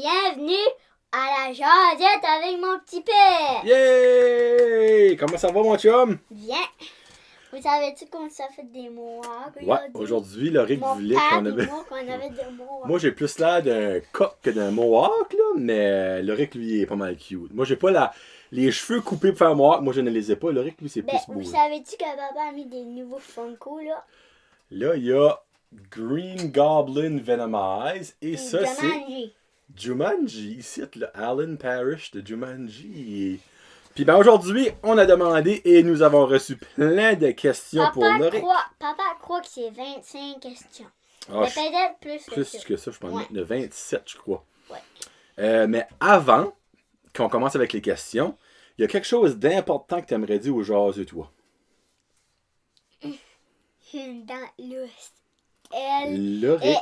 Bienvenue à la jasette avec mon petit père. Yay! Comment ça va, mon chum? Bien. Vous savez-tu qu'on s'est fait des mohawks? Ouais, aujourd'hui, Loric voulait qu'on avait... qu'on avait des mohawks. Moi, j'ai plus l'air d'un coq que d'un mohawk, là, mais Loric, lui, est pas mal cute. Moi, j'ai pas les cheveux coupés pour faire mohawk. Moi, je ne les ai pas. Loric, lui, c'est plus beau. Vous savez-tu que papa a mis des nouveaux Funko, là? Là, il y a Green Goblin Venomize. Et ça, c'est Jumanji. Ici, le Alan Parrish de Jumanji. Puis ben aujourd'hui, on a demandé et nous avons reçu plein de questions pour Loric. Papa croit que c'est 25 questions. Ah, mais peut-être plus que ça. Je pense de 27, je crois. Ouais. Mais avant qu'on commence avec les questions, il y a quelque chose d'important que tu aimerais dire aux jaseux, toi. Une dent lousse. Loric.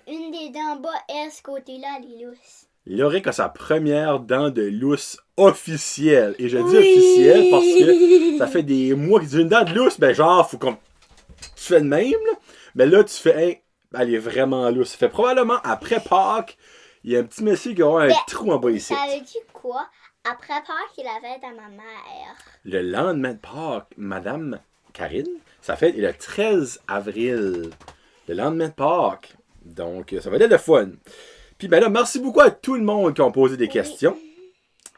Une des dents en bas, ce côté-là, elle est lousse. Loric a sa première dent de lousse officielle. Et je dis officielle parce que ça fait des mois qu'il dit une dent de lousse, ben genre, faut qu'on... Tu fais de même, là. Mais là, tu fais, hey, elle est vraiment lousse. Ça fait probablement, après Pâques, il y a un petit monsieur qui aura un trou en bas ici. Savais-tu quoi? Après Pâques, il a fait à ma mère. Le lendemain de Pâques, Madame Karine, sa fête est le 13 avril. Le lendemain de Pâques. Donc, ça va être le fun. Puis ben là, merci beaucoup à tout le monde qui a posé des questions.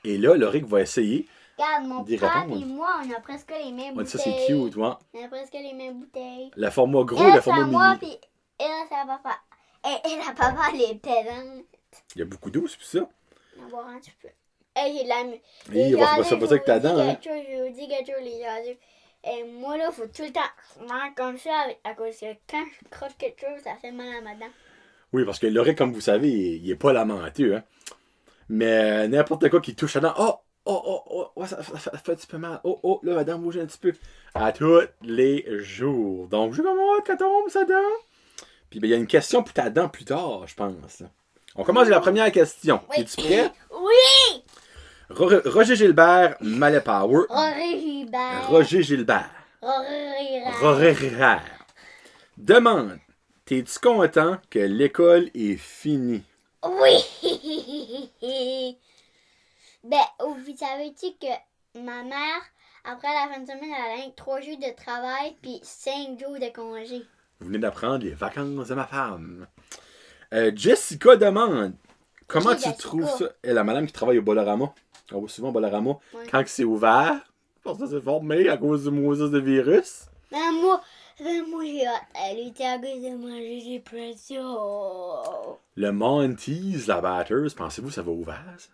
Et là, Loric va essayer. Regarde, mon père et moi, on a presque les mêmes bouteilles. Ça, c'est cute, ouais. On a presque les mêmes bouteilles. Le format gros et le format mini. Moi, puis elle, c'est à papa. Et la papa, elle est pédante. Il y a beaucoup d'eau, c'est pour ça. On va boire un petit peu. Et j'ai la... Il va pas ça que t'as dents, hein. Je vous dis quelque chose, les jaseux. Et moi, là, faut tout le temps faire comme ça, à cause que quand je croque quelque chose, ça fait mal à ma dent. Oui, parce que Loric, comme vous savez, il est pas lamenteux, hein. Mais n'importe quoi qui touche la dent, ouais, ça fait un petit peu mal. Là, la dent bouge un petit peu. À tous les jours. Donc, je commence quand tombe sa dent. Puis, ben, il y a une question pour ta dent plus tard, je pense. On commence avec la première question. Oui. Es-tu prêt? Oui! Roger Gilbert, Mallet Power. Roger Gilbert. Demande, t'es-tu content que l'école est finie? Oui! Ben, vous savez-tu que ma mère, après la fin de semaine, elle a 3 jours de travail puis 5 jours de congé. Vous venez d'apprendre les vacances de ma femme. Jessica demande, comment tu trouves ça? Et la madame qui travaille au Bolorama. On va souvent au Bolorama. Oui. Quand c'est ouvert, parce que c'est formé à cause du Moses de virus. Ben, moi j'ai hâte. Elle était à cause de manger des pretzels. Le Monty's, la batteuse, pensez-vous ça va ouvert, ça?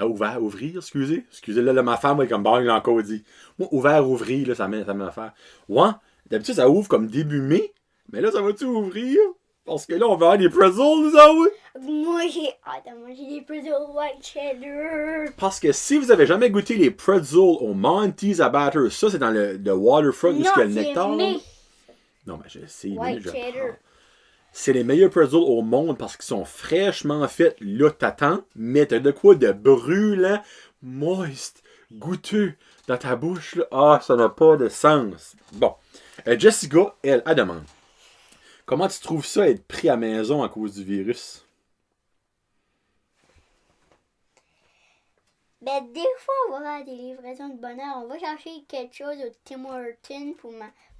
Ouvrir, excusez. Excusez, là, ma femme est comme bon, il a encore dit. Moi, ouvrir, là, ça m'est affaire. Ouais, d'habitude, ça ouvre comme début mai. Mais là, ça va-tu ouvrir? Parce que là, on va avoir des pretzels, nous autres. Moi, j'ai hâte de manger des pretzels white cheddar. Parce que si vous avez jamais goûté les pretzels au Monty's à Batters, ça, c'est dans le Waterfront, où il y a le nectar. Non, mais je sais. White cheddar. C'est les meilleurs pretzels au monde parce qu'ils sont fraîchement faits. Là, t'attends, mais t'as de quoi de brûlant, moist, goûteux dans ta bouche. Là. Ah, ça n'a pas de sens. Bon. Jessica, elle demande. Comment tu trouves ça être pris à maison à cause du virus? Ben, des fois, on va faire des livraisons de bonheur. On va chercher quelque chose au Tim Hortons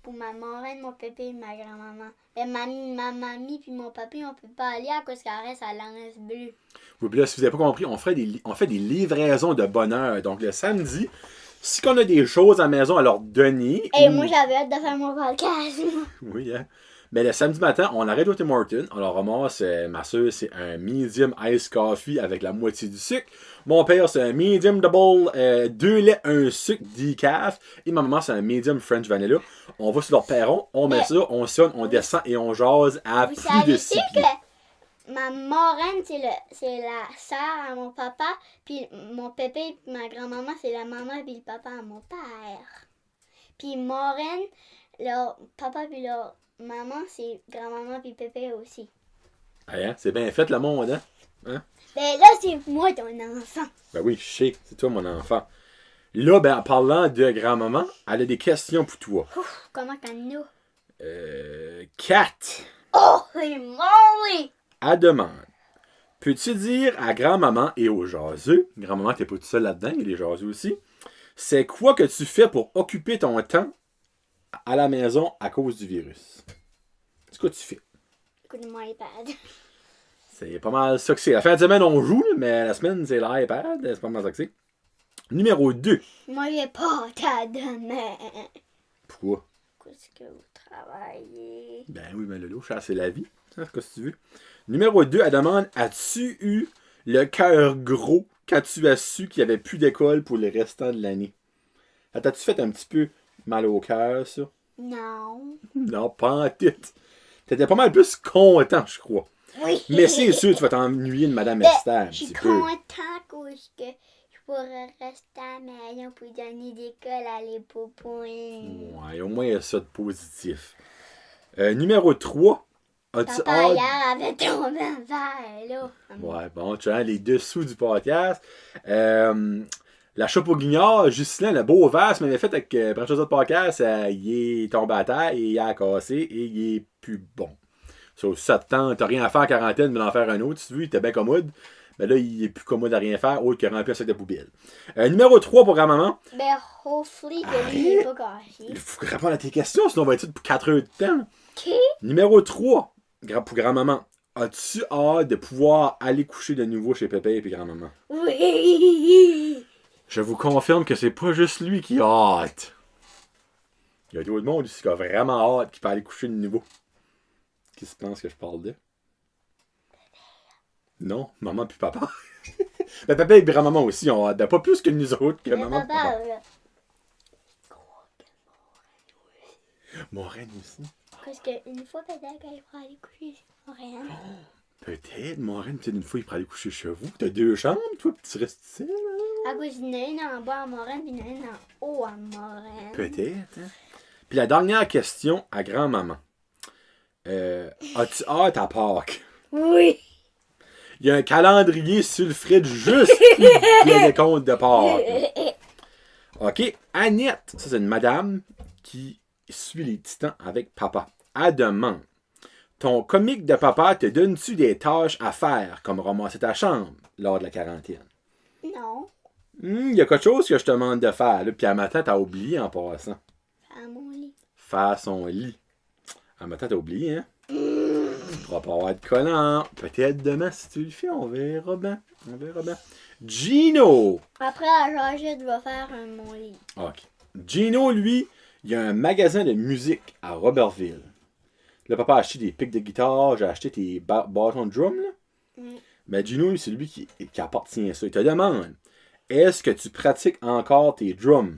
pour ma marraine, mon pépé et ma grand-maman. Ben, ma mamie puis mon papy, on peut pas aller à cause qu'elle reste à l'anse bleue. Oui, puis là, si vous n'avez pas compris, on fait des livraisons de bonheur. Donc, le samedi, si on a des choses à la maison à leur donner... Et moi, j'avais hâte de faire mon podcast. Oui, hein? Mais le samedi matin, on arrête au Tim Hortons. On leur ramasse, ma soeur, c'est un medium ice coffee avec la moitié du sucre. Mon père, c'est un medium double, 2 laits, 1 sucre, decaf. Et ma maman, c'est un medium French vanilla. On va sur leur perron, on met ça, on sonne, on descend et on jase à plus de 6 pieds. Que ma marraine, c'est la sœur à mon papa. Puis mon pépé et ma grand-maman, c'est la maman et le papa à mon père. Puis marraine, leur papa et leur... maman, c'est grand-maman puis pépé aussi. Ah, hein? C'est bien fait le monde, hein? Ben là, c'est moi ton enfant. Ben oui, je sais, c'est toi mon enfant. Là, ben en parlant de grand-maman, elle a des questions pour toi. Ouf, comment qu'elle nous? Kat. Oh, c'est molly! Elle demande. Peux-tu dire à grand-maman et aux jaseux, grand-maman, t'es pas tout seul là-dedans, il y a des jaseux aussi, c'est quoi que tu fais pour occuper ton temps à la maison à cause du virus? C'est quoi tu fais? Écoute mon iPad. C'est pas mal ça que c'est. La fin de semaine, on joue, mais la semaine, c'est l'iPad. C'est pas mal ça que c'est. Numéro 2. Moi, j'ai pas ta demain. Pourquoi? Qu'est-ce que vous travaillez? Ben oui, mais Lolo, c'est la vie. C'est ce que tu veux. Numéro 2, elle demande, as-tu eu le cœur gros quand tu as su qu'il n'y avait plus d'école pour le restant de l'année? T'as-tu fait un petit peu mal au cœur, ça? Non. Non, pas en tête. T'étais pas mal plus content, je crois. Oui. Mais c'est sûr, tu vas t'ennuyer de Madame Ben, Esther un je suis petit peu. contente parce que je pourrais rester à la maison pour donner des cols à les poupounes. Ouais, au moins il y a ça de positif. Numéro 3. As-tu Papa, hâte... hier, avait tombé un verre, là. Ouais, bon, tu as les dessous du podcast. La chope au guignard, Juscelin, le beau verre, ça m'avait fait avec Branchosa de podcast, il est tombé à terre et il a cassé et il est plus bon. Sur 7 ans, t'as rien à faire en quarantaine, mais d'en faire un autre, si tu veux, il était bien commode. Mais là, il est plus commode à rien faire, autre que remplir un sac de poubelle. Numéro 3 pour grand-maman. Ben, hopefully que lui n'est pas cassé. Il faut répondre à tes questions, sinon on va être pour 4 heures de temps. OK. Numéro 3 pour grand-maman. As-tu hâte de pouvoir aller coucher de nouveau chez Pépé et puis grand-maman? Oui. Je vous confirme que c'est pas juste lui qui a hâte. Il y a d'autres monde ici qui a vraiment hâte qui peut aller coucher de nouveau. Qui se pense que je parle de? Non, maman puis papa. Mais papa et grand-maman aussi ont hâte. Pas plus que nous autres, que Mais maman et papa, papa. là, Moraine aussi. parce qu'une fois, peut-être qu'elle pourra aller coucher chez Montréal. Peut-être, Moraine, peut-être une fois il pourrait aller coucher chez vous. T'as 2 chambres, toi, puis tu restes ici, là? À cause d'une une en bas à Montréal, puis une en haut à Montréal. Peut-être. Hein? Puis la dernière question à grand-maman. As-tu hâte à Pâques? Oui. Il y a un calendrier sur le fridge juste pour le décompte de Pâques. OK. Annette, ça c'est une madame qui suit les titans avec papa. Elle demande, ton comique de papa te donne-tu des tâches à faire, comme ramasser ta chambre lors de la quarantaine? Non. Il y a quelque chose que je te demande de faire, là, puis à matin, t'as oublié en passant. À mon lit. Faire son lit. À matin, t'as oublié, hein? Tu pourras pas avoir de collant. Peut-être demain, si tu le fais, on verra bien. On verra bien. Gino! Après, la Georgette va faire mon lit. OK. Gino, lui, il y a un magasin de musique à Robertville. Le papa a acheté des pics de guitare, j'ai acheté tes bâtons de drum, là. Mm. Mais Gino, c'est lui qui appartient à ça. Il te demande, est-ce que tu pratiques encore tes drums?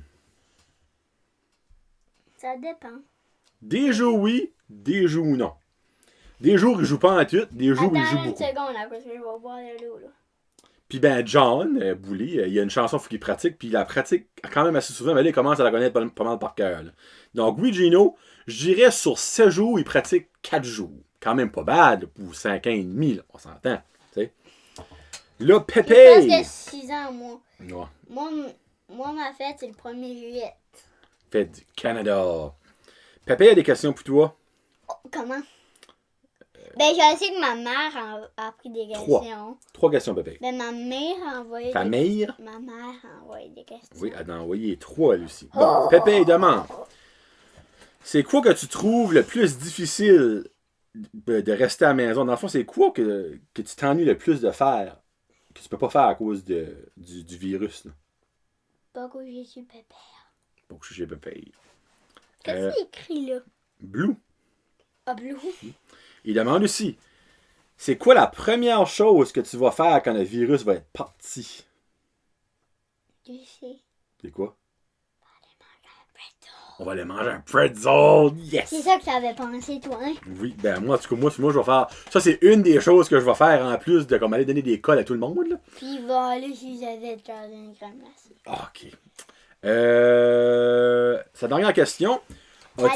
Ça dépend. Des jours oui, des jours non. Des jours, il joue pas en tout, des jours, il joue Attends une beaucoup. seconde, là, parce que je vais boire de l'eau, là. Puis ben, John Boulay, il y a une chanson qu'il pratique, puis il la pratique quand même assez souvent, mais là, il commence à la connaître pas mal par cœur. Là. Donc, oui, Gino, je dirais sur 7 jours, il pratique 4 jours. Quand même pas bad, là, pour 5 ans et demi, là, on s'entend. T'sais. Là, Pépé! J'ai presque 6 ans, moi. Ouais. Moi, ma fête, c'est le 1er juillet. Fête du Canada. Pépé a des questions pour toi. Oh, comment? Ben, je sais que ma mère a pris des questions. 3 questions, Pépé. Ben, ma mère a envoyé Ta mère? Ma mère a envoyé des questions. Oui, elle en a envoyé 3, elle aussi. Bon, Pépé demande. C'est quoi que tu trouves le plus difficile de rester à la maison? Dans le fond, c'est quoi que tu t'ennuies le plus de faire? Que tu peux pas faire à cause du virus, là? Pas que je suis pépère. Pour que je suis Pépé. Qu'est-ce qu'il écrit là? Blue. Ah, Blue. Il demande aussi, c'est quoi la première chose que tu vas faire quand le virus va être parti? Je sais. C'est quoi? Pretzel. On va aller manger un pretzel! Yes! C'est ça que t'avais pensé, toi, hein? Oui, ben moi, en tout cas, moi, je vais faire... Ça, c'est une des choses que je vais faire en plus de comme aller donner des cols à tout le monde, là. Puis il va aller si j'avais dans une grande masse. OK. Sa dernière question. La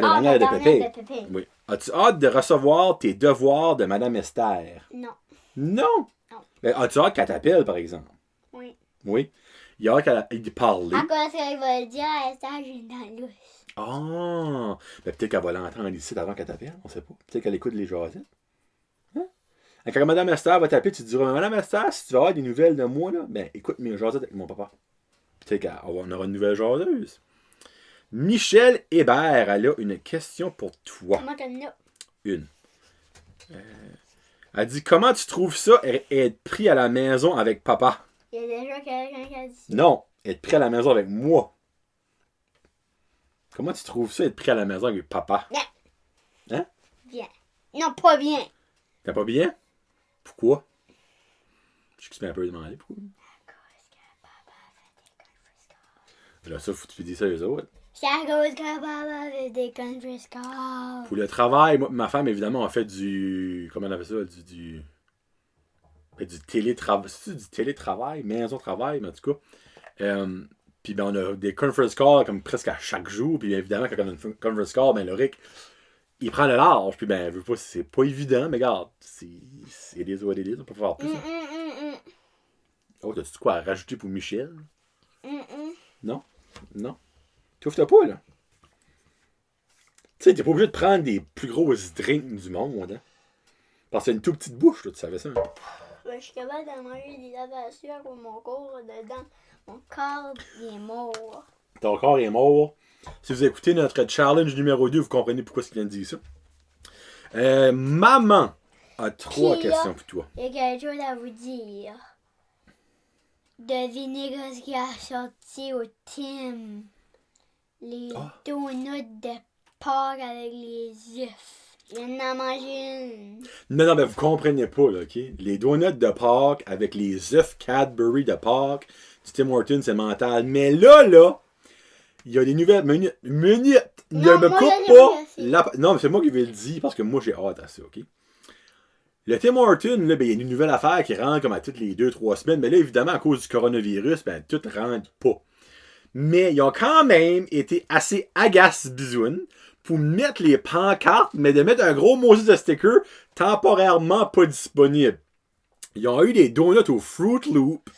dernière de Pépé. Pépé. Oui. As-tu hâte de recevoir tes devoirs de Madame Esther? Non. Non! Non. Ben, as-tu hâte qu'elle t'appelle, par exemple? Oui. Oui. Il a hâte qu'elle parle. À cause qu'il va le dire à Esther, j'ai dans la louche. Ah! Ben, peut-être qu'elle va l'entendre ici avant qu'elle t'appelle. On sait pas. Peut-être qu'elle écoute les jasettes. Hein? Quand Madame Esther va t'appeler, tu te diras, Madame Esther, si tu veux avoir des nouvelles de moi, là, ben écoute mes jasettes avec mon papa. Tu sais qu'on aura une nouvelle jaseuse. Michel Hébert, elle a une question pour toi. Comment t'en as? Une. Elle dit, comment tu trouves ça, être pris à la maison avec papa? Il y a déjà quelqu'un qui a dit ça. Non, être pris à la maison avec moi. Comment tu trouves ça, être pris à la maison avec papa? Bien. Hein? Bien. Non, pas bien. T'as pas bien? Pourquoi? Je suis un peu demandé pourquoi. Parce que papa fait des country Là, ça, faut que tu dises ça aux autres. C'est à cause que papa fait des country scores. Pour le travail, moi, ma femme, évidemment, a fait du. Comment on appelle ça? Du télétravail. C'est du télétravail, maison-travail, mais en tout cas. Puis ben, on a des conference calls comme presque à chaque jour. Puis évidemment, quand on a une conference call, ben, le Rick, il prend le large. Puis ben, veut pas, c'est pas évident, mais regarde, c'est des what it is, on peut faire plus. Hein. Oh, t'as-tu quoi à rajouter pour Michel? Non? Non? Tu ouvres pas, là? Tu sais, t'es pas obligé de prendre des plus grosses drinks du monde, hein? Parce que c'est une toute petite bouche, là, tu savais ça? Hein? Je suis capable de manger des abattoirs pour mon corps dedans. Mon corps est mort. Ton corps est mort. Si vous écoutez notre challenge numéro 2, vous comprenez pourquoi il vient de dire ça. Maman a 3 questions pour toi. Il y a quelque chose à vous dire. Devinez ce qui a sorti au Tim. Les donuts de Pâques avec les œufs. Je viens d'en manger une. Non, mais vous comprenez pas, là, OK? Les donuts de Pâques avec les œufs Cadbury de Pâques, du Tim Hortons, c'est mental. Mais là, il y a des nouvelles minutes. Ne me coupe pas. Non, mais c'est moi qui vais le dire parce que moi, j'ai hâte à ça, OK? Le Tim Hortons, là, ben, il y a une nouvelle affaire qui rentre comme à toutes les 2-3 semaines. Mais là, évidemment, à cause du coronavirus, ben, tout rentre pas. Mais ils ont quand même été assez agace-bisounes pour mettre les pancartes, mais de mettre un gros Moses de sticker temporairement pas disponible. Ils ont eu des donuts au Fruit Loop.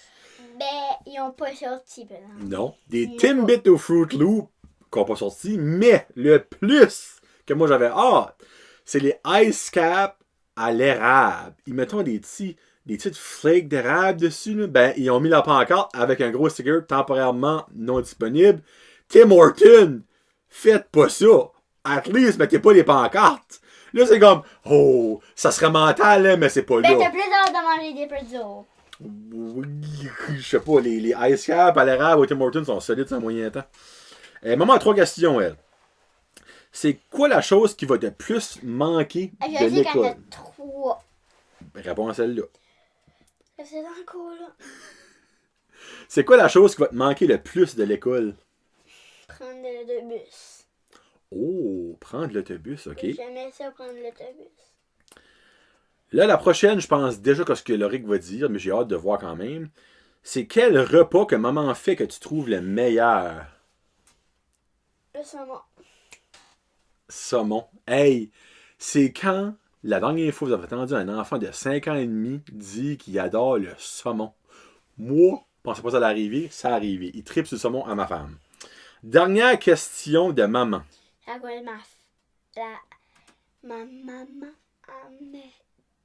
Ben, ils n'ont pas sorti, par exemple. Non. Des Timbits au Fruit Loop qui n'ont pas sorti. Mais le plus que moi j'avais hâte, c'est les Ice Cap à l'érable. Ils mettent des petites flakes d'érable dessus. Là. Ben, ils ont mis la pancarte avec un gros sticker temporairement non disponible. Tim Hortons, faites pas ça. At least, mettez pas les pancartes. Là, c'est comme, oh, ça serait mental, hein, mais c'est pas là. Ben, t'as plus hâte de manger des pretzels. Oui, je sais pas, les Ice Cap à l'érable au Tim Hortons sont solides en moyen temps. Maman a 3 questions, elle. C'est quoi la chose qui va te plus manquer de l'école? Je sais qu'il y en a 3. Réponds à celle-là. C'est encore là. C'est quoi la chose qui va te manquer le plus de l'école? Prendre l'autobus. Oh, prendre l'autobus, ok. J'aimais ça prendre l'autobus. Là, la prochaine, je pense déjà que ce que Loric va dire, mais j'ai hâte de voir quand même. C'est quel repas que maman fait que tu trouves le meilleur? Le saumon. Saumon. Hey, c'est quand la dernière fois vous avez entendu un enfant de 5 ans et demi dire qu'il adore le saumon. Moi, je pensais pas que ça allait arriver, ça a arrivé. Il tripe sur le saumon à ma femme. Dernière question de maman. À quoi ma maman a mis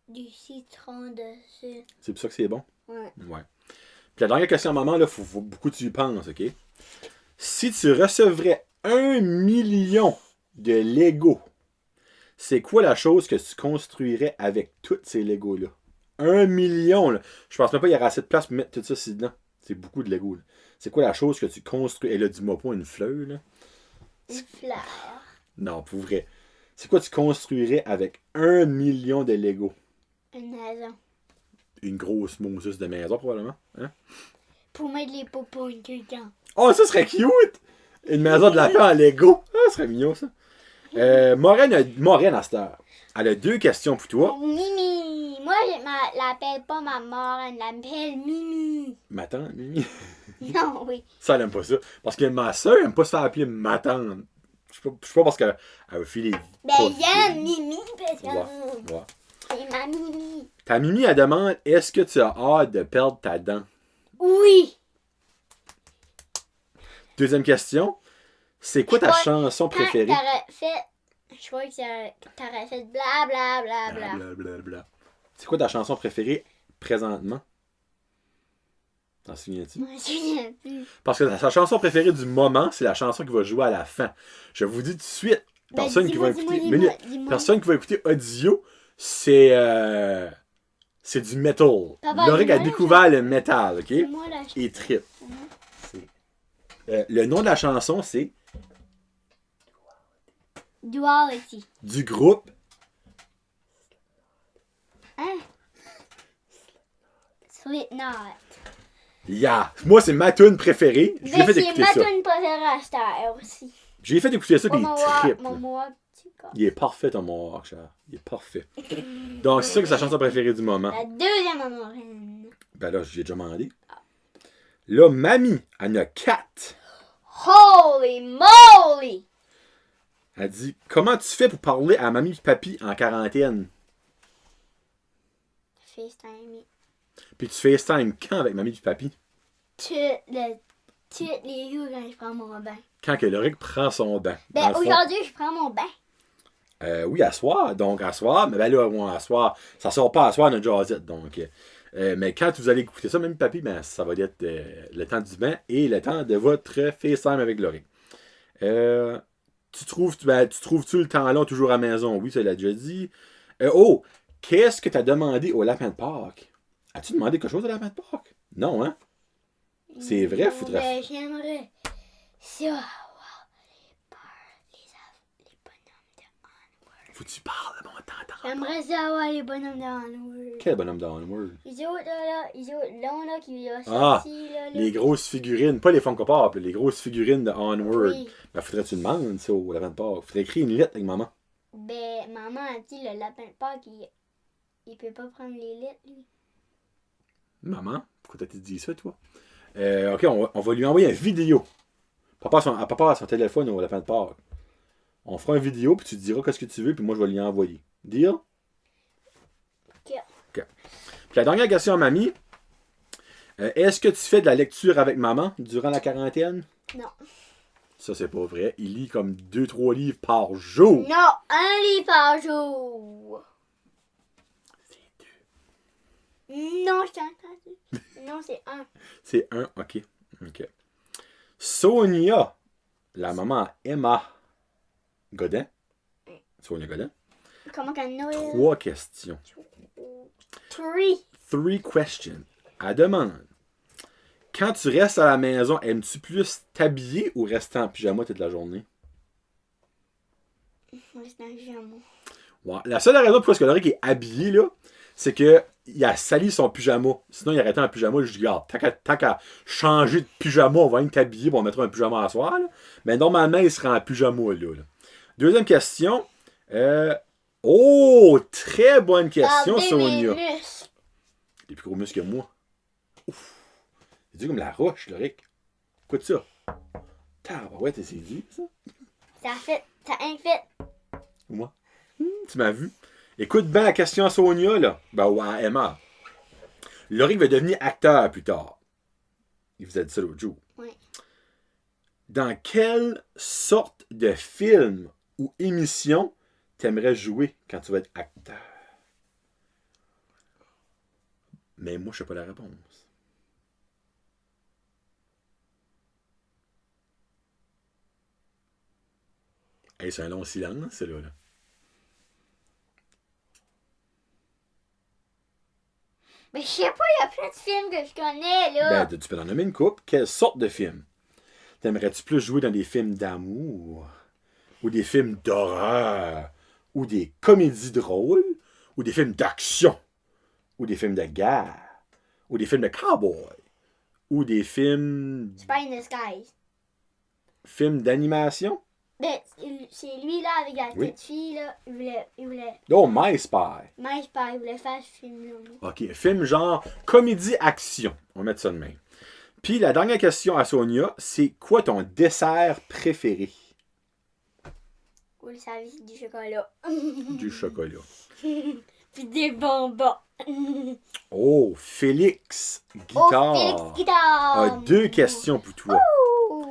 du citron dessus. C'est pour ça que c'est bon? Ouais. Puis la dernière question de maman, là, faut beaucoup que tu y penses, ok? Si tu recevrais 1 million de Lego, c'est quoi la chose que tu construirais avec tous ces Legos-là? 1 million, là. Je pense même pas qu'il y aurait assez de place pour mettre tout ça ici dedans. C'est beaucoup de Lego, là. C'est quoi la chose que tu construis? Et là, dis-moi pas une fleur, là. Une fleur. Non, pour vrai. C'est quoi tu construirais avec 1 million de Lego? Une maison. Une grosse Moses de maison, probablement. Hein? Pour mettre les popos dedans. Oh, ça serait cute! Une maison de lapin en Lego. Ah, ça serait mignon, ça. Maureen à cette heure. Elle a 2 questions pour toi. Mimi. Moi, je l'appelle pas ma mère, elle l'appelle Mimi. Ma tante, Mimi? Non, oui. Ça, elle aime pas ça. Parce que ma soeur aime pas se faire appeler ma tante. Je sais pas parce qu'elle veut filer. Ben, j'aime Mimi parce que Ouais. c'est ma Mimi. Ta Mimi, elle demande, est-ce que tu as hâte de perdre ta dent? Oui. Deuxième question. C'est quoi ta chanson préférée? Je crois que t'aurais fait bla bla bla bla. Blablabla. C'est quoi ta chanson préférée présentement? T'en souviens-tu? Je me souviens plus. Parce que sa chanson préférée du moment, c'est la chanson qui va jouer à la fin. Je vous dis tout de suite, personne qui va écouter... dis-moi. Personne qui va écouter audio, c'est du metal. Papa, Loric a dis-moi la découvert le metal, ok? Dis-moi la Et trip. chanson. Le nom de la chanson, c'est Duality. du groupe Hein? Slipknot. Yeah. Moi, c'est ma tune préférée. J'ai Mais fait c'est écouter ma ça. tune préférée à cette heure aussi. J'ai fait écouter ça, puis Mon il trippe. Mohawk, mon Mohawk, tu vois. Il est parfait, ton Mohawk, cher. Il est parfait. Donc, c'est ça que c'est sa chanson préférée du moment. La deuxième à Maureen. Ben là, j'ai déjà demandé. Là, mamie, elle en a 4. Holy moly! Elle dit, comment tu fais pour parler à mamie et papy en quarantaine? FaceTime. Puis tu FaceTime quand avec mamie et papy? Toutes les jours quand je prends mon bain. Quand que Loric prend son bain. Dans Ben, le fond. aujourd'hui, je prends mon bain. Oui, à soir. Donc, à soir. Mais ben là, ouais, à soir. Ça sort pas à soir, notre jazzette. Donc, mais quand vous allez écouter ça, même papy, ben, ça va être le temps du bain et le temps de votre FaceTime avec Loric. Tu trouves-tu le temps long toujours à la maison? Oui, ça l'a déjà dit. Qu'est-ce que tu as demandé au lapin de Pâques? As-tu demandé quelque chose au lapin de Pâques? Non, hein? C'est vrai, Non, faudrait... Ben, j'aimerais ça avoir les bonhommes de Onward. Faut que tu parles de mon temps. J'aimerais ça avoir les bonhommes de Onward. Quel bonhomme d'Onward? Les autres là, qui sont Ah, sortis, là. les grosses figurines, pas les Funko Pop, les grosses figurines de Onward. Oui. Ben, faudrait que tu demandes ça au lapin de Pâques. Faudrait écrire une lettre avec maman. Ben, maman a dit le lapin de Pâques, il peut pas prendre les lettres, lui. Maman? Pourquoi t'as dit ça, toi? Ok, on va lui envoyer une vidéo. Papa a son téléphone au lapin de Pâques. On fera une vidéo, puis tu te diras qu'est-ce que tu veux, puis moi, je vais lui envoyer. Deal? Ok. Puis la dernière question à mamie. Est-ce que tu fais de la lecture avec maman durant la quarantaine? Non. Ça, c'est pas vrai. Il lit comme 2-3 livres par jour. Non, un livre par jour. C'est 2. Non, je t'ai entendu. Non, c'est un. C'est 1, ok. Sonia, la maman à Emma Godin. Sonia Godin. Comment qu'un Noël? 3 questions. 3. 3 questions. Elle demande. Quand tu restes à la maison, aimes-tu plus t'habiller ou rester en pyjama toute la journée? Moi, c'est un pyjama. Ouais. La seule raison pourquoi Loric est habillé, là, c'est que il a sali son pyjama. Sinon, il arrêtait en pyjama. Je dis, regarde, tant qu'à changer de pyjama, on va aller t'habiller pour mettre un pyjama à soir. Là. Mais normalement, il sera en pyjama, là. Deuxième question. Très bonne question, Regardez Sonia. mes muscles. Il est plus gros muscle que moi. Ouf. C'est dur comme la roche, Loric. Écoute ça. Ouais, c'est dit, ça? Ça a fait. Moi. Tu m'as vu? Écoute bien la question à Sonia, là. Ben, ouais, Emma. Loric va devenir acteur plus tard. Il vous a dit ça l'autre jour. Oui. Dans quelle sorte de film ou émission t'aimerais jouer quand tu vas être acteur? Mais moi, je sais pas la réponse. Hey, c'est un long silence, c'est là. Mais je sais pas, il y a plein de films que je connais, là. Ben, tu peux en nommer une couple. Quelle sorte de film? T'aimerais-tu plus jouer dans des films d'amour? Ou des films d'horreur? Ou des comédies drôles? Ou des films d'action? Ou des films de guerre? Ou des films de cowboy? Ou des films... Spy in Disguise. Films d'animation? Ben, c'est lui, là, avec la Oui. petite fille, là. Il voulait... Oh, My Spy. Mais je pas, il voulait faire ce film-là. Moi. OK, film genre comédie-action. On va mettre ça de même. Puis la dernière question à Sonia, c'est quoi ton dessert préféré? Ou le service du chocolat. Du chocolat. Puis des bonbons. Oh, Félix Guitare Félix Guitare. a 2 questions pour toi. Ouh.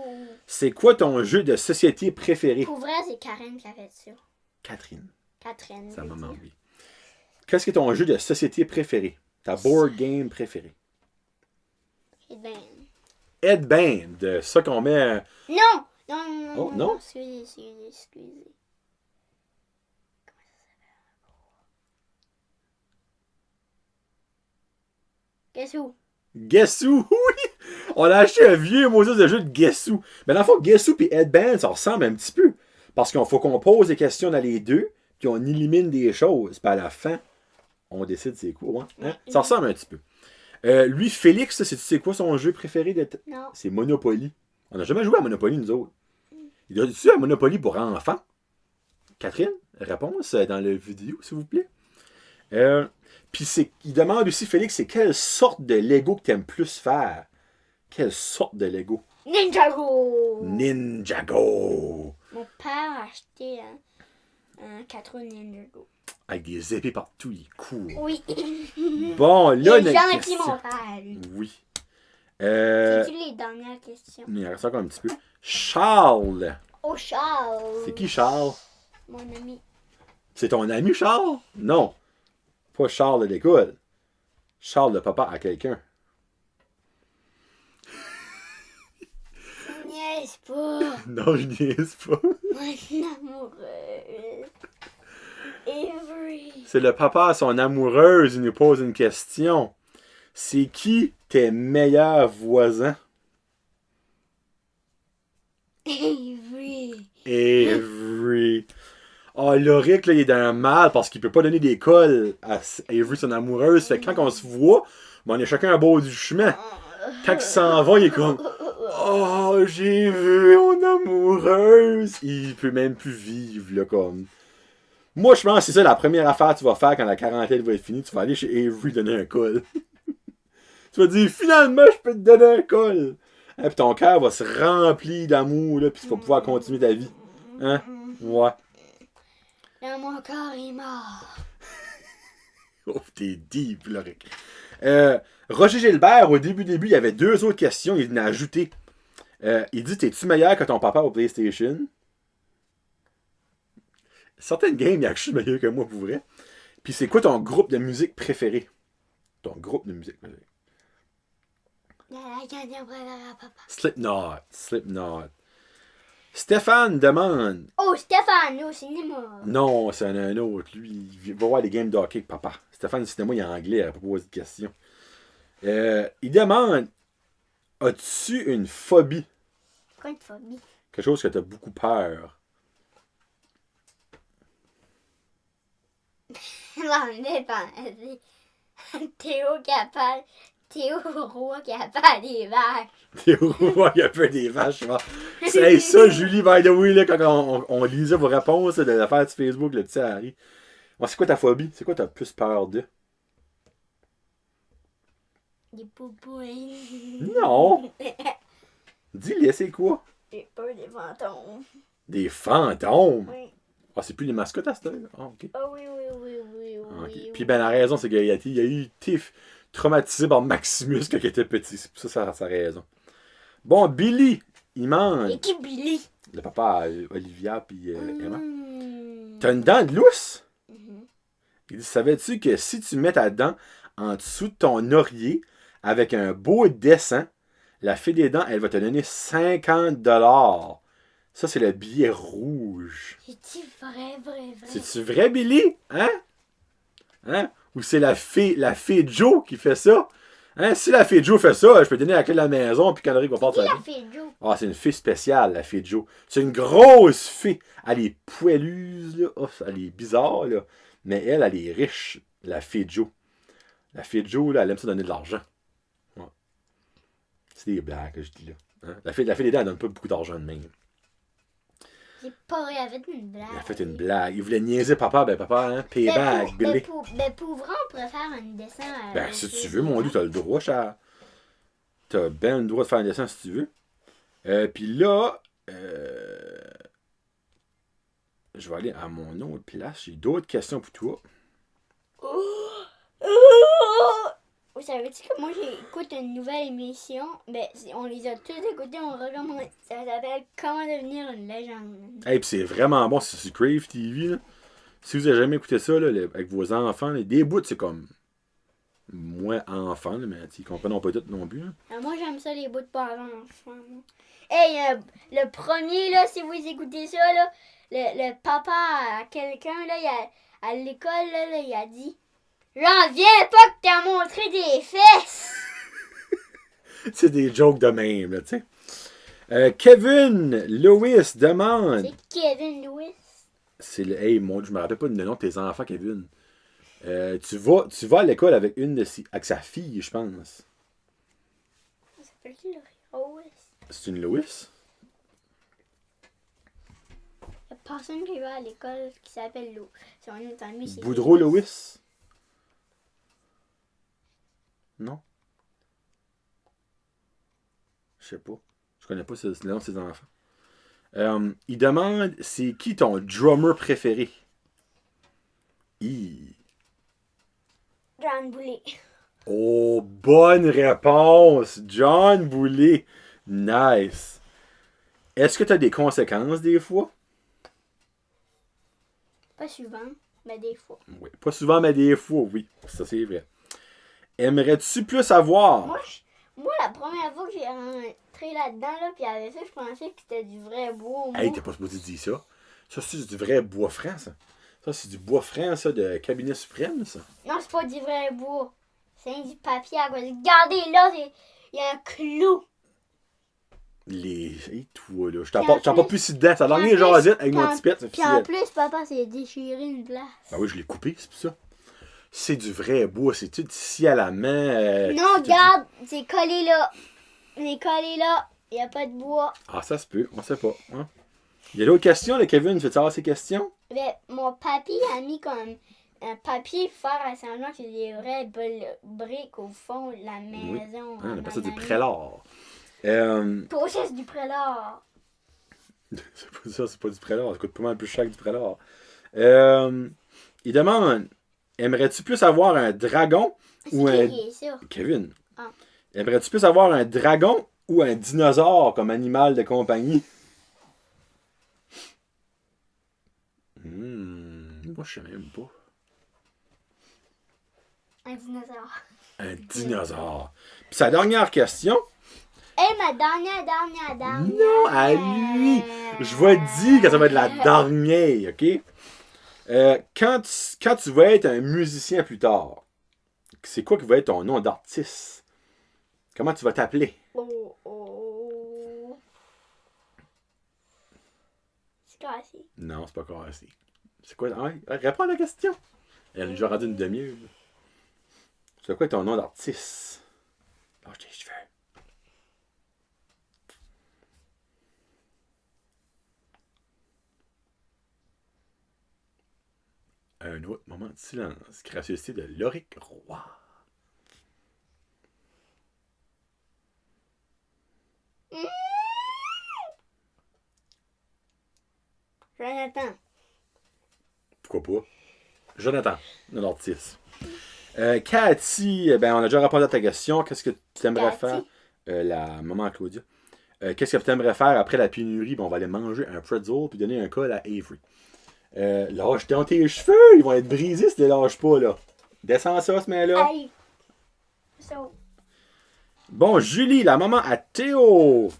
C'est quoi ton jeu de société préféré? Pour vrai, c'est Karen qui a fait ça. Catherine, Catherine. sa maman, oui. Qu'est-ce que est ton jeu de société préféré? Ta board game préférée? Headband. Ça qu'on met... Non! Non. Oh, non? Excusez. Guess who? Guess Who? Oui! On a acheté un vieux Moses de jeu de Guess Who. Mais dans le fond, Guess Who et Headband, ça ressemble un petit peu. Parce qu'il faut qu'on pose des questions dans les deux, puis on élimine des choses. Puis à la fin, on décide c'est quoi. Hein? Ça ressemble un petit peu. Lui, Félix, c'est quoi son jeu préféré? Non. C'est Monopoly. On n'a jamais joué à Monopoly, nous autres. Il a-tu un Monopoly pour enfants? Catherine, réponse dans la vidéo, s'il vous plaît. Puis il demande aussi, Félix, c'est quelle sorte de Lego que tu aimes plus faire? Quelle sorte de Lego? Ninjago! Ninjago! Mon père a acheté un 4 Ninjago. Avec des épées partout, il court. Oui. Bon, là, Il a notre gentil, question. mon père, lui. Oui. C'est-tu les dernières questions? Il en reste encore un petit peu. Charles. Oh, Charles! C'est qui Charles? Mon ami. C'est ton ami Charles? Non. Pas Charles de l'école. Charles le papa à quelqu'un. Niaise pas! Non, je niaise pas. Mon amoureux. Avery. C'est le papa à son amoureuse. Il nous pose une question. C'est qui tes meilleurs voisins? Avery. Avery. Oh, Loric, là, il est dans un mal parce qu'il peut pas donner des cols à Avery, son amoureuse. Fait que quand on se voit, ben, on est chacun à bord du chemin. Quand il s'en va, il est comme... Oh, j'ai vu mon amoureuse. Il peut même plus vivre, là, comme... Moi, je pense que c'est ça la première affaire que tu vas faire quand la quarantaine va être finie. Tu vas aller chez Avery donner un col. Tu vas dire, finalement, je peux te donner un col. Et puis ton cœur va se remplir d'amour, là, puis tu vas pouvoir continuer ta vie. Hein? Ouais. Là, mon corps est mort. Oh, t'es deep, Loric. Roger Gilbert, au début, il y avait 2 autres questions. Il venait ajouter. Il dit, t'es-tu meilleur que ton papa au PlayStation? Certaines games, il y a que je suis meilleur que moi, pour vrai. Puis c'est quoi ton groupe de musique préféré? Ton groupe de musique préféré? La candidature préférée à papa. Slipknot. Stéphane demande. Oh, Stéphane, au cinéma. Non, c'est un autre. Lui, il va voir les games de hockey avec papa. Stéphane, le cinéma, il est anglais, il n'a pas posé de questions. Il demande, as-tu une phobie? Quoi une phobie? Quelque chose que tu as beaucoup peur. Non, mais pas. Théo Roy qui a pas des vaches. Théo Roy, il y a un peu des vaches. C'est ça, Julie, by the way, là, quand on lisait vos réponses de l'affaire de Facebook, le petit Harry. Bon, c'est quoi ta phobie? C'est quoi t'as plus peur de? Des poupouins. Non! Dis-le, c'est quoi? J'ai peur des fantômes. Des fantômes? Oui. Ah, c'est plus des mascottes à cette heure? Ah, ok. Ah oui. Okay. Puis ben la raison, c'est qu'il a eu été traumatisé par Maximus quand il était petit. C'est pour ça sa raison. Bon, Billy, il mange. Et qui Billy? Le papa Olivia puis Emma. T'as une dent de lousse? Il dit, savais-tu que si tu mets ta dent en dessous de ton oreiller avec un beau dessin, la fée des dents, elle va te donner 50$. Ça, c'est le billet rouge. C'est-tu vrai? C'est-tu vrai, Billy? Hein? Hein? Ou c'est la fée Joe qui fait ça? Hein? Si la fée Joe fait ça, je peux donner la clé de la maison puis Canary va partir. Qui la fée Joe? Ah, c'est une fée spéciale, la fée Joe. C'est une grosse fée. Elle est poiluuse, là. Oh, elle est bizarre, là. Mais elle est riche, la fée Joe. La fée Joe, là, elle aime ça donner de l'argent. Ouais. C'est des blagues que je dis là. Hein? La fée des dents, elle donne pas beaucoup d'argent de même. J'ai pas vrai, elle a fait une blague. Il a fait une blague. Il voulait niaiser papa. Ben papa, hein, payback, Billy. Mais pour vrai, on pourrait faire un dessin. Ben si tu veux, mon Dieu, t'as le droit, Charles. T'as bien le droit de faire un dessin si tu veux. Puis là, je vais aller à mon autre place. J'ai d'autres questions pour toi. Vous savez-tu que moi j'écoute une nouvelle émission? Ben, on les a tous écoutés, on recommence. Ça s'appelle Comment devenir une légende. Hey, puis c'est vraiment bon, c'est sur Crave TV, là. Si vous avez jamais écouté ça, là, avec vos enfants, des bouts, c'est comme. Moi, enfant, là, mais ils comprennent pas tout non plus. Hein. Moi, j'aime ça, les bouts de parents enfants. Hey, le premier, là, si vous écoutez ça, là, le papa à quelqu'un, là, à l'école, là, il a dit « J'en viens pas que t'as montré des fesses! » C'est des jokes de même, là, tu sais. Kevin Lewis demande... C'est Kevin Lewis. C'est le... Hey, mon Dieu, je me rappelle pas le nom de tes enfants, Kevin. Tu vas à l'école avec avec sa fille, je pense. Ça s'appelle-tu Lewis? C'est une Lewis? Il y a personne qui va à l'école qui s'appelle Lou. Son nom de famille, c'est Boudreau Lewis? Non? Je sais pas. Je connais pas le nom de ses enfants. Il demande, c'est qui ton drummer préféré? John Boulet. Oh, bonne réponse! John Boulet. Nice. Est-ce que tu as des conséquences des fois? Pas souvent, mais des fois. Oui. Pas souvent, mais des fois, oui. Ça, c'est vrai. Aimerais-tu plus avoir? Moi, la première fois que j'ai rentré là-dedans, là, puis avec ça, je pensais que c'était du vrai bois. Hey, t'es pas supposé dire ça. Ça, c'est du vrai bois franc, ça. Ça, c'est du bois franc, ça, de cabinet suprême, ça. Non, c'est pas du vrai bois. C'est du papier à cause. Regardez là, il y a un clou. Hey, toi, là. Je t'en pas plus si dedans. Ça a l'air jasette avec mon petit pet. Puis en plus, papa s'est déchiré une place. Ben oui, je l'ai coupé, c'est pour ça. C'est du vrai bois. C'est tout ici à la main. Non, regarde, c'est collé là. C'est collé là. Il n'y a pas de bois. Ah, ça se peut. On sait pas. Hein? Il y a d'autres questions, là, Kevin. Veux-tu savoir ces questions? Mais mon papy a mis comme un papier pour faire semblant que c'est des vraies briques au fond de la maison. Oui. On appelle ça du prélard. Toi, c'est du prélard. C'est pas ça, c'est pas du prélard. Ça coûte pas mal plus cher que du prélard. Il demande, aimerais-tu plus avoir un dragon ou un... Qui est ça? Kevin. Ah. Aimerais-tu plus avoir un dragon ou un dinosaure comme animal de compagnie? Moi, je sais même pas. Un dinosaure. Un dinosaure. Puis sa dernière question. Ma dernière. Non, à lui. Je vais te dire que ça va être la dernière, OK? Quand tu vas être un musicien plus tard, c'est quoi qui va être ton nom d'artiste? Comment tu vas t'appeler? C'est cassé. Non, c'est pas cassé. C'est quoi? Réponds à la question. Elle a déjà rendu une demi-heure. C'est quoi ton nom d'artiste? Lâche tes cheveux. Un autre moment de silence. Gracieuseté de Loric Roy. Jonathan. Pourquoi pas? Jonathan, notre artiste. Cathy, ben, on a déjà répondu à ta question. Qu'est-ce que tu aimerais faire? La maman Claudia. Qu'est-ce que tu aimerais faire après la pénurie? Ben, on va aller manger un pretzel puis donner un col à Avery. Lâche dans tes cheveux, ils vont être brisés si tu les lâches pas, là. Descends ça, ce mec-là. Bon, Julie, la maman à Théo.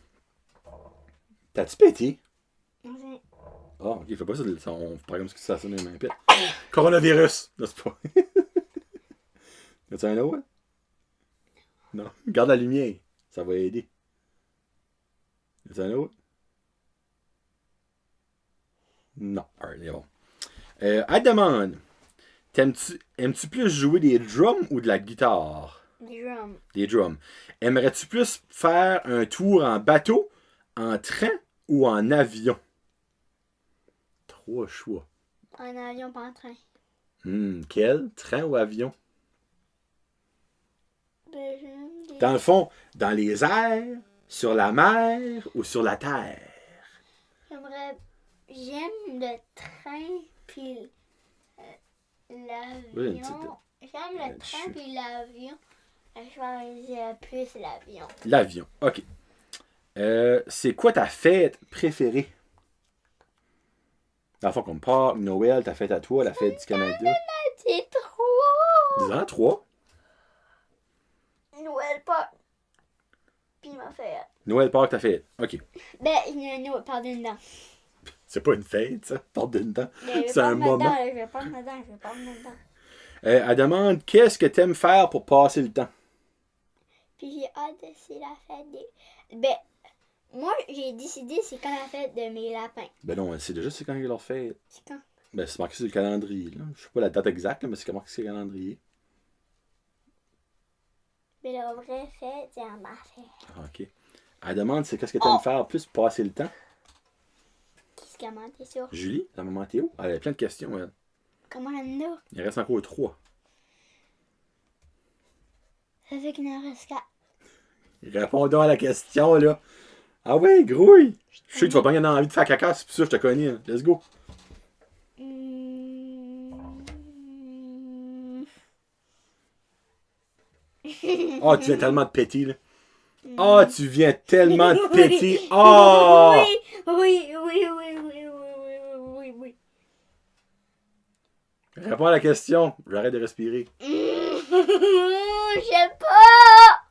T'as-tu pété? Ah, ok, fais pas ça. On parle comme ça sonne les mains pète. Coronavirus! Non, c'est pas. Y'a-tu un autre? Non. Garde la lumière. Ça va aider. Y'a-tu un autre? Non. Alright, c'est bon. Elle demande, aimes-tu plus jouer des drums ou de la guitare? Des drums. Des drums. Aimerais-tu plus faire un tour en bateau, en train ou en avion? 3 choix. En avion, pas en train. Quel? Train ou avion? Dans le fond, dans les airs, sur la mer ou sur la terre? J'aime le train puis l'avion. Oui, J'aime le train puis l'avion. Je choisirais plus l'avion. L'avion, ok. C'est quoi ta fête préférée? Dans le fond, comme Pâques, Noël, ta fête à toi, la fête du Canada. C'est trop. Dis-en 3. Noël, pas. Puis ma fête. Noël, Pâques, ta fête. OK. Ben, il y a un Noël, pardon, dedans. C'est pas une fête, ça. Porte d'une dent. Mais C'est un moment. Je vais pas me dedans, je vais pas me dedans. Elle demande qu'est-ce que t'aimes faire pour passer le temps. Puis j'ai hâte de c'est la fête des. Ben, moi, j'ai décidé c'est quand la fête de mes lapins. Ben non, elle sait déjà c'est quand il leur fête. C'est quand? Ben c'est marqué sur le calendrier, là. Je sais pas la date exacte, là, mais c'est marqué sur le calendrier. Mais la vraie fête, c'est en ma fête. Ah, OK. Elle demande c'est qu'est-ce que t'aimes faire plus pour passer le temps. Qu'est-ce qu'elle m'a dit ça? Julie, la maman Théo, elle a plein de questions, elle. Comment elle a? Il reste encore 3. Ça fait qu'il en reste 4. Répondons à la question, là. Ah ouais, grouille! Je sais que tu vas pas avoir envie de faire caca, c'est pour ça que je te connais. Hein. Let's go! Oh, tu viens tellement de péter, là. Oh, tu viens tellement de péter. Oh! Oui. Réponds à la question. J'arrête de respirer. Je sais pas.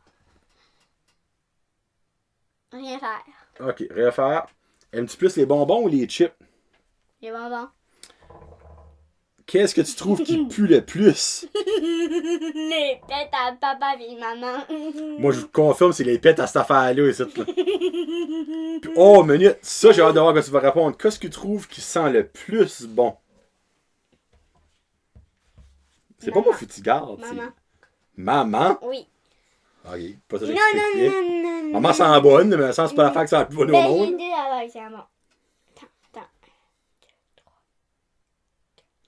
Rien faire. OK, refaire. Aimes-tu plus les bonbons ou les chips? Les bonbons. Qu'est-ce que tu trouves qui pue le plus? Les têtes à papa et maman. Moi, je vous confirme, c'est les pets à cette affaire-là, ici, là. Puis, oh, minute, ça, j'ai hâte de voir quand tu vas répondre. Qu'est-ce que tu trouves qui sent le plus bon? C'est pas Maman. moi futigarde, c'est... Maman. Maman? Oui. OK, pas ça que Non. j'expliquais. Maman sent bonne, mais ça, c'est pas l'affaire que ça sent le plus bonne au Ben, monde. j'ai dit avec c'est bon. Attends.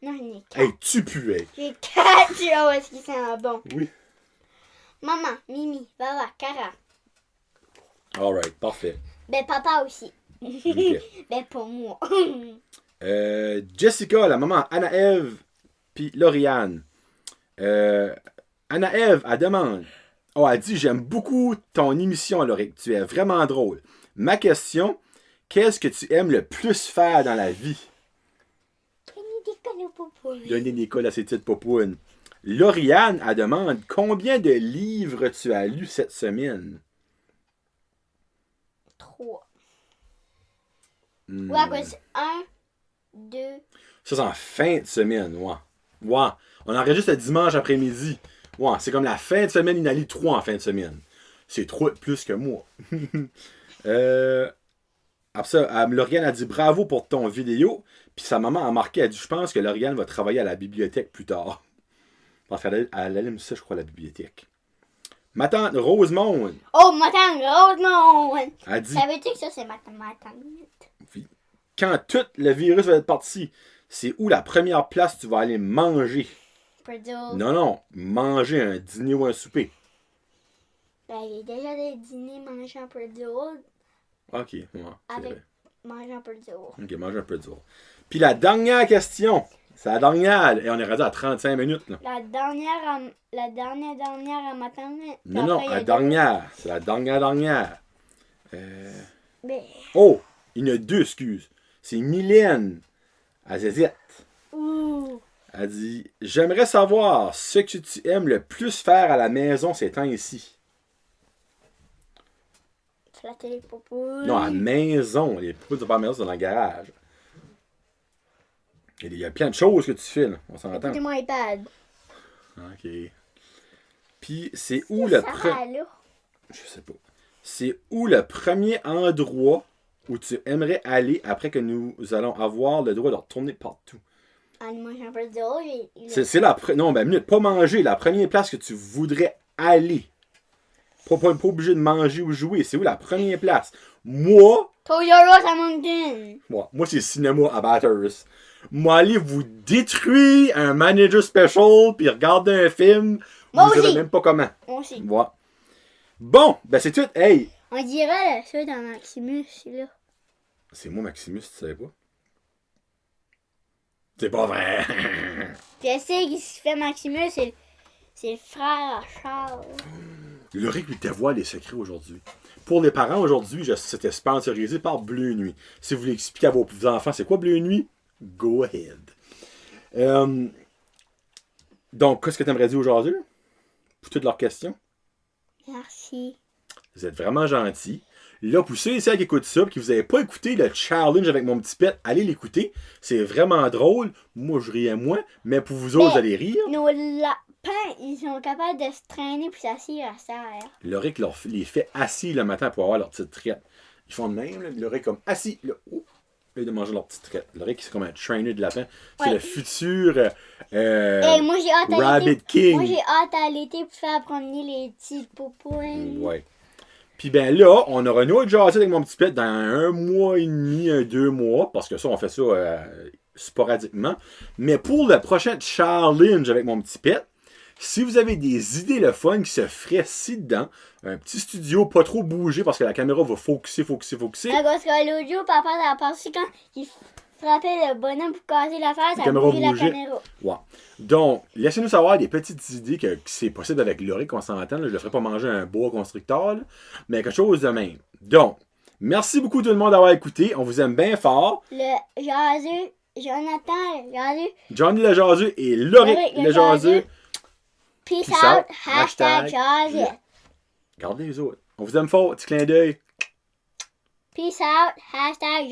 Non, j'en ai 4. Hey, tu pues, hey. J'ai 4. Tu vois où est-ce qu'ils sont bon. Oui. Maman, Mimi, Baba, Cara. Alright, parfait. Ben, papa aussi. OK. Ben, pour moi. Jessica, la maman Anna-Ève, puis Lauriane. Anna-Ève, elle demande. Oh, elle dit, j'aime beaucoup ton émission, Lauric. Tu es vraiment drôle. Ma question, qu'est-ce que tu aimes le plus faire dans la vie? Donner des cols à ces petites popounes. Lauriane, elle demande, combien de livres tu as lu cette semaine? 3. Ouais, quoi, c'est 1, 2. Ça, c'est en fin de semaine, ouais. Ouais. On enregistre le dimanche après-midi. Ouais, c'est comme la fin de semaine, il en a lu 3 en fin de semaine. C'est 3 de plus que moi. Après ça, Lauriane a dit bravo pour ton vidéo. Puis sa maman a marqué, elle a dit je pense que Lauriane va travailler à la bibliothèque plus tard. Parce qu'elle aime ça, je crois, à la bibliothèque. Ma tante Rosemonde. Oh, ma tante Rosemonde. A dit. Savais-tu que ça, c'est ma tante? Oui. Quand tout le virus va être parti, c'est où la première place tu vas aller manger? Purdue. Non, manger un dîner ou un souper. Ben, il y a déjà des dîners mangés en Purdue. Ok, ouais, c'est Avec vrai. manger en Purdue. Ok, manger un peu dur. Puis la dernière question, c'est la dernière, et on est rendu à 35 minutes. Là. La dernière à ma tante. Non, la dernière. C'est la dernière. Ben, Oh, il y en a 2, excuse. C'est Mylène à Zézette. ouh. Elle dit j'aimerais savoir ce que tu aimes le plus faire à la maison ces temps-ci. C'est la télé popo. Non, à la maison. Les poupées de pas à la maison, c'est dans le garage. Il y a plein de choses que tu fais, là. On s'entend. Écoutez mon iPad. Ok. Puis, c'est où le premier. là. Je sais pas. C'est où le premier endroit où tu aimerais aller après que nous allons avoir le droit de retourner partout? En mangeant un Purdue, C'est la non, ben minute, pas manger. La première place que tu voudrais aller. Pas obligé de manger ou jouer. C'est où la première place? Moi, Toys R Us à Moncton. moi c'est cinéma à Bathurst. Moi, aller vous détruire un manager special puis regarder un film. Moi Vous savez aussi. même pas comment. Moi aussi. Ouais. Bon, ben c'est tout. Hey! On dirait ça dans Maximus, là. C'est moi Maximus, tu savais pas? C'est pas vrai! Je sais qui se fait Maximus, c'est le frère à Charles. Laurie lui dévoile les secrets aujourd'hui. Pour les parents, aujourd'hui, c'était sponsorisé par Bleu Nuit. Si vous voulez expliquer à vos enfants, c'est quoi Bleu Nuit? Go ahead. Donc, qu'est-ce que tu aimerais dire aujourd'hui? Pour toutes leurs questions? Merci. Vous êtes vraiment gentils. Là, pour ceux et celles qui écoutent ça, et qui vous n'avez pas écouté le challenge avec mon petit pet, allez l'écouter. C'est vraiment drôle. Moi, je riais moins, mais pour vous autres, vous allez rire. Nos lapins, ils sont capables de se traîner puis s'asseoir à terre. Loric les fait assis le matin pour avoir leur petite traite. Ils font de même, là. Loric comme assis. Là, et de manger leur petite traite. Loric, c'est comme un trainer de lapin. C'est le futur moi, j'ai hâte à Rabbit l'été. King. Moi, j'ai hâte à l'été pour faire promener les petits popouins. Ouais. Puis ben là, on aura une autre jasette avec mon petit pet dans 1 mois et demi, 2 mois, parce que ça, on fait ça sporadiquement. Mais pour le prochain challenge avec mon petit pet, si vous avez des idées le fun qui se feraient ci-dedans, un petit studio pas trop bougé parce que la caméra va focuser. Parce que l'autre jour, papa a pensé quand il frappait le bonhomme pour casser l'affaire, ça bougeait la caméra. Ouais. Donc, laissez-nous savoir des petites idées que c'est possible avec Loric, qu'on s'entend. Je ne le ferai pas manger un boa constrictor, là, mais quelque chose de même. Donc, merci beaucoup tout le monde d'avoir écouté. On vous aime bien fort. Le jaseux, Jonathan le jaseux. Johnny le jaseux et Loric le jaseux. Peace out, hashtag. Regardez les autres. On vous aime fort. Petit clin d'œil. Peace out, hashtag.